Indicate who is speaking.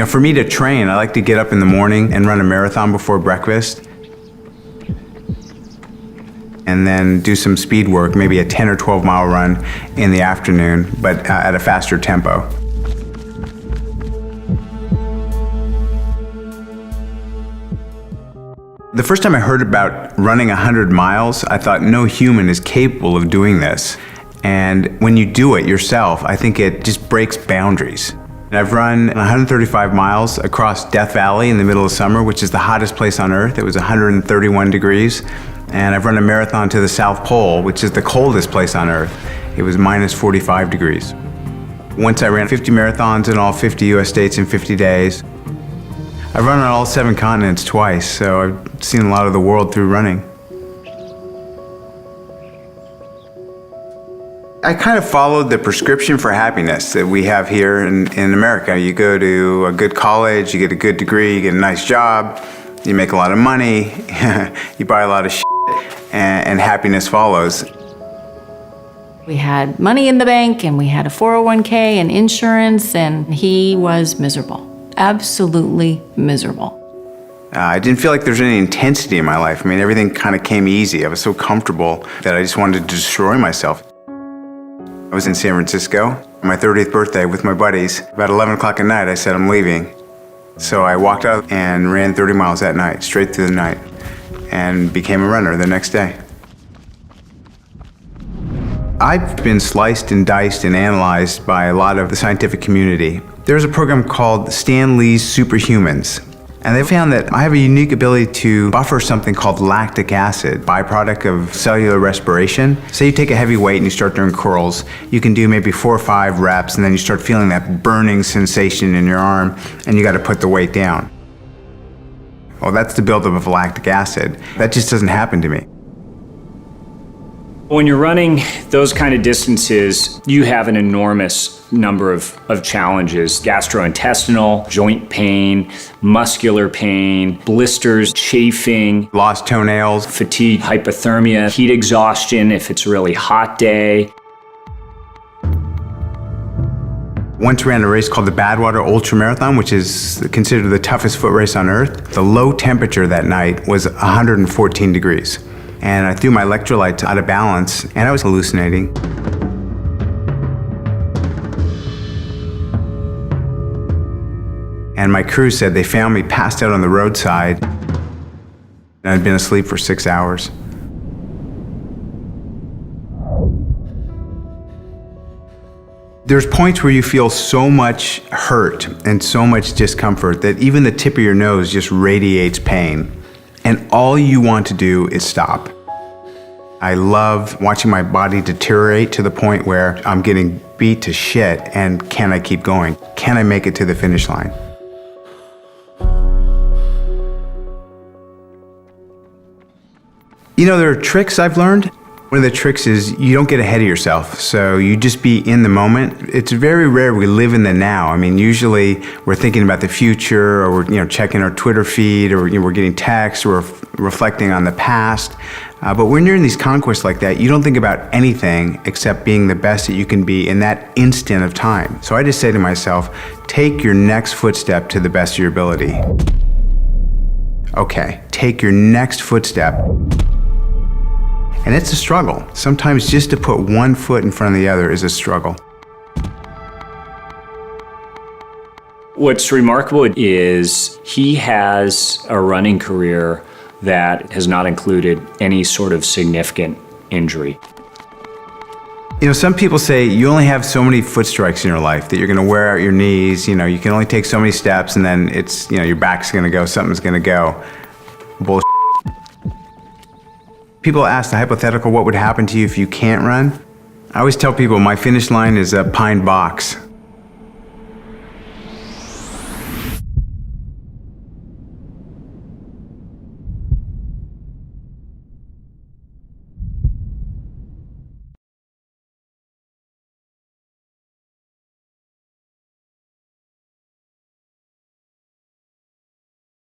Speaker 1: For me to train, I like to get up in the morning and run a marathon before breakfast. And then do some speed work, maybe a 10 or 12 mile run in the afternoon, but at a faster tempo. The first time I heard about running 100 miles, I thought no human is capable of doing this. And when you do it yourself, I think it just breaks boundaries. I've run 135 miles across Death Valley in the middle of summer, which is the hottest place on Earth. It was 131 degrees. And I've run a marathon to the South Pole, which is the coldest place on Earth. It was minus 45 degrees. Once I ran 50 marathons in all 50 US states in 50 days. I've run on all 7 continents twice, so I've seen a lot of the world through running. I kind of followed the prescription for happiness that we have here in America. You go to a good college, you get a good degree, you get a nice job, you make a lot of money, you buy a lot of shit, and happiness follows.
Speaker 2: We had money in the bank, and we had a 401k and insurance, and he was miserable. Absolutely miserable.
Speaker 1: I didn't feel like there was any intensity in my life. Everything kind of came easy. I was so comfortable that I just wanted to destroy myself. I was in San Francisco on my 30th birthday with my buddies. About 11 o'clock at night, I said, I'm leaving. So I walked out and ran 30 miles that night, straight through the night, and became a runner the next day. I've been sliced and diced and analyzed by a lot of the scientific community. There's a program called Stan Lee's Superhumans. And they found that I have a unique ability to buffer something called lactic acid, byproduct of cellular respiration. Say you take a heavy weight and you start doing curls, you can do maybe 4 or 5 reps, and then you start feeling that burning sensation in your arm, and you got to put the weight down. Well, that's the buildup of lactic acid. That just doesn't happen to me.
Speaker 3: When you're running those kind of distances, you have an enormous number of challenges: gastrointestinal, joint pain, muscular pain, blisters, chafing,
Speaker 1: Lost toenails,
Speaker 3: fatigue, hypothermia, heat exhaustion if it's a really hot day.
Speaker 1: Once ran a race called the Badwater Ultra Marathon, which is considered the toughest foot race on Earth. The low temperature that night was 114 degrees. And I threw my electrolytes out of balance, and I was hallucinating. And my crew said they found me passed out on the roadside, and I'd been asleep for 6 hours. There's points where you feel so much hurt and so much discomfort that even the tip of your nose just radiates pain. And all you want to do is stop. I love watching my body deteriorate to the point where I'm getting beat to shit, and can I keep going? Can I make it to the finish line? There are tricks I've learned. One of the tricks is you don't get ahead of yourself, so you just be in the moment. It's very rare we live in the now. Usually we're thinking about the future, or we're checking our Twitter feed, or we're getting texts, or reflecting on the past. But when you're in these conquests like that, you don't think about anything except being the best that you can be in that instant of time. So I just say to myself, take your next footstep to the best of your ability. Okay, take your next footstep. And it's a struggle. Sometimes just to put one foot in front of the other is a struggle.
Speaker 3: What's remarkable is he has a running career that has not included any sort of significant injury.
Speaker 1: Some people say you only have so many foot strikes in your life, that you're going to wear out your knees. You can only take so many steps, and then it's, your back's going to go, something's going to go. Bullshit. People ask the hypothetical, what would happen to you if you can't run? I always tell people my finish line is a pine box.